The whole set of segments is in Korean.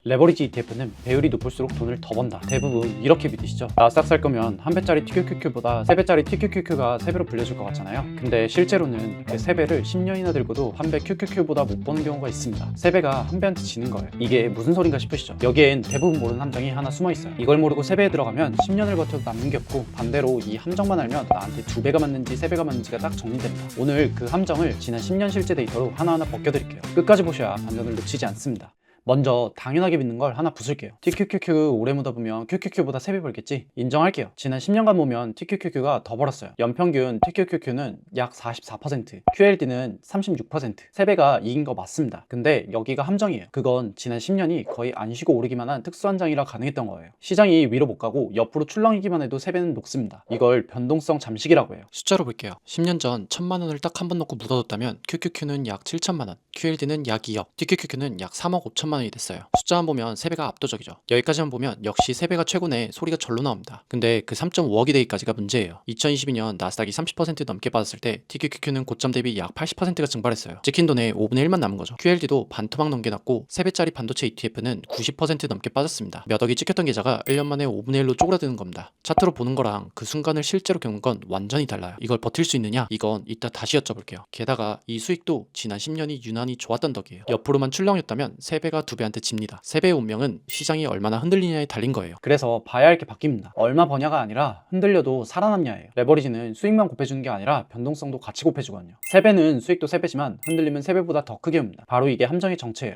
레버리지 ETF는 배율이 높을수록 돈을 더 번다. 대부분 이렇게 믿으시죠? 나스닥 살 거면 한 배짜리 TQQQ보다 세 배짜리 TQQQ가 3배로 불려줄 것 같잖아요. 근데 실제로는 그 3배를 10년이나 들고도 한 배 QQQ보다 못 버는 경우가 있습니다. 3배가 한 배한테 지는 거예요. 이게 무슨 소린가 싶으시죠? 여기엔 대부분 모르는 함정이 하나 숨어 있어요. 이걸 모르고 3배에 들어가면 10년을 버텨도 남는 게 없고, 반대로 이 함정만 알면 나한테 2배가 맞는지 3배가 맞는지가 딱 정리됩니다. 오늘 그 함정을 지난 10년 실제 데이터로 하나하나 벗겨드릴게요. 끝까지 보셔야 반전을 놓치지 않습니다. 먼저 당연하게 믿는 걸 하나 부술게요. TQQQ 오래 묻어보면 QQQ보다 3배 벌겠지? 인정할게요. 지난 10년간 보면 TQQQ가 더 벌었어요. 연평균 TQQQ는 약 44%, QLD는 36%, 3배가 이긴 거 맞습니다. 근데 여기가 함정이에요. 그건 지난 10년이 거의 안 쉬고 오르기만 한 특수한 장이라 가능했던 거예요. 시장이 위로 못 가고 옆으로 출렁이기만 해도 3배는 녹습니다. 이걸 변동성 잠식이라고 해요. 숫자로 볼게요. 10년 전 1000만 원을 딱 한 번 넣고 묻어뒀다면 QQQ는 약 7천만 원, QLD는 약 2억, TQQQ는 약 3억 5천만 원이 됐어요. 숫자만 보면 3배가 압도적이죠. 여기까지만 보면 역시 3배가 최고네 소리가 절로 나옵니다. 근데 그 3.5억이 되기까지가 문제예요. 2022년 나스닥이 30% 넘게 빠졌을 때 TQQQ는 고점 대비 약 80%가 증발했어요. 찍힌 돈의 5분의 1만 남은 거죠. QLD도 반토막 넘게 났고 3배짜리 반도체 ETF는 90% 넘게 빠졌습니다. 몇 억이 찍혔던 계좌가 1년 만에 5분의 1로 쪼그라드는 겁니다. 차트로 보는 거랑 그 순간을 실제로 겪는 건 완전히 달라요. 이걸 버틸 수 있느냐? 이건 이따 다시 여쭤볼게요. 게다가 이 수익도 지난 10년이 유난히 좋았던 덕이에요. 옆으로만 출렁였다면 3배가 2배한테 집니다. 3배의 운명은 시장이 얼마나 흔들리냐에 달린 거예요. 그래서 봐야 할 게 바뀝니다. 얼마 버냐가 아니라 흔들려도 살아남냐예요. 레버리지는 수익만 곱해주는 게 아니라 변동성도 같이 곱해주거든요. 3배는 수익도 3배지만 흔들리면 3배보다 더 크게 옵니다. 바로 이게 함정의 정체예요.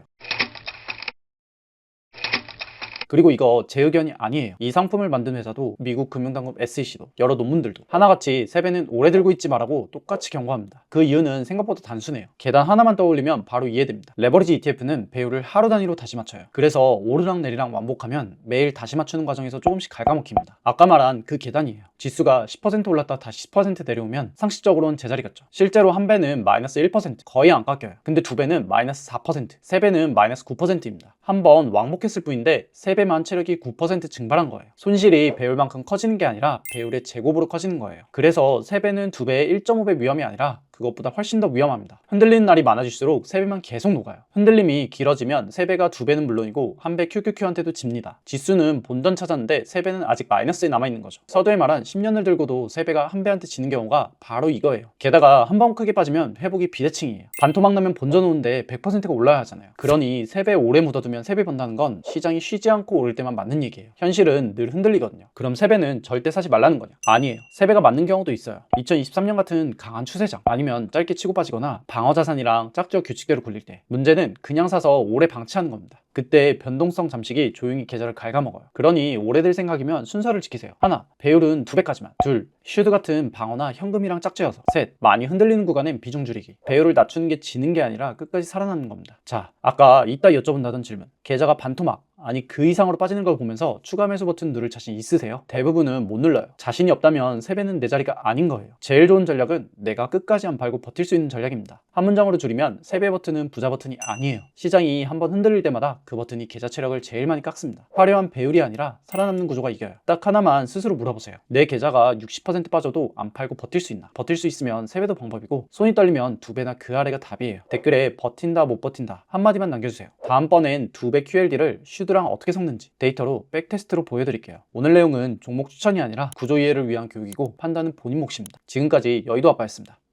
그리고 이거 제 의견이 아니에요. 이 상품을 만든 회사도 미국 금융당국 SEC도 여러 논문들도 하나같이 3배는 오래 들고 있지 말라고 똑같이 경고합니다. 그 이유는 생각보다 단순해요. 계단 하나만 떠올리면 바로 이해됩니다. 레버리지 ETF는 배율을 하루 단위로 다시 맞춰요. 그래서 오르락 내리락 완복하면 매일 다시 맞추는 과정에서 조금씩 갉아먹힙니다. 아까 말한 그 계단이에요. 지수가 10% 올랐다 다시 10% 내려오면 상식적으로는 제자리 같죠. 실제로 한 배는 마이너스 1%, 거의 안 깎여요. 근데 2배는 마이너스 4%, 3배는 마이너스 9%입니다. 한번 왕복했을 뿐인데 3배만 체력이 9% 증발한 거예요. 손실이 배율만큼 커지는 게 아니라 배율의 제곱으로 커지는 거예요. 그래서 3배는 2배의 1.5배 위험이 아니라 그것보다 훨씬 더 위험합니다. 흔들리는 날이 많아질수록 3배만 계속 녹아요. 흔들림이 길어지면 3배가 2배는 물론이고 한 배 QQQ한테도 집니다. 지수는 본전 찾았는데 3배는 아직 마이너스에 남아있는 거죠. 서두에 말한 10년을 들고도 3배가 한 배한테 지는 경우가 바로 이거예요. 게다가 한 번 크게 빠지면 회복이 비대칭이에요. 반토막 나면 본전 오는데 100%가 올라야 하잖아요. 그러니 3배 오래 묻어두면 3배 번다는 건 시장이 쉬지 않고 오를 때만 맞는 얘기예요. 현실은 늘 흔들리거든요. 그럼 3배는 절대 사지 말라는 거냐? 아니에요. 3배가 맞는 경우도 있어요. 2023년 같은 강한 추세장 아니면 짧게 치고 빠지거나 방어 자산이랑 짝지어 규칙대로 굴릴 때, 문제는 그냥 사서 오래 방치하는 겁니다. 그때 변동성 잠식이 조용히 계좌를 갉아먹어요. 그러니 오래될 생각이면 순서를 지키세요. 하나, 배율은 2배까지만. 둘, 슈드 같은 방어나 현금이랑 짝지어서. 셋, 많이 흔들리는 구간엔 비중 줄이기. 배율을 낮추는 게 지는 게 아니라 끝까지 살아남는 겁니다. 자, 아까 이따 여쭤본다던 질문. 계좌가 반토막 아니 그 이상으로 빠지는 걸 보면서 추가 매수 버튼 누를 자신 있으세요? 대부분은 못 눌러요. 자신이 없다면 3배는 내 자리가 아닌 거예요. 제일 좋은 전략은 내가 끝까지 안 팔고 버틸 수 있는 전략입니다. 한 문장으로 줄이면 3배 버튼은 부자 버튼이 아니에요. 시장이 한번 흔들릴 때마다 그 버튼이 계좌 체력을 제일 많이 깎습니다. 화려한 배율이 아니라 살아남는 구조가 이겨요. 딱 하나만 스스로 물어보세요. 내 계좌가 60% 빠져도 안 팔고 버틸 수 있나? 버틸 수 있으면 3배도 방법이고, 손이 떨리면 2배나 그 아래가 답이에요. 댓글에 버틴다 못 버틴다 한마디만 남겨주세요. 다음번엔 2배 QLD를 슈드랑 어떻게 섞는지 데이터로 백테스트로 보여드릴게요. 오늘 내용은 종목 추천이 아니라 구조 이해를 위한 교육이고 판단은 본인 몫입니다. 지금까지 여의도 아빠였습니다.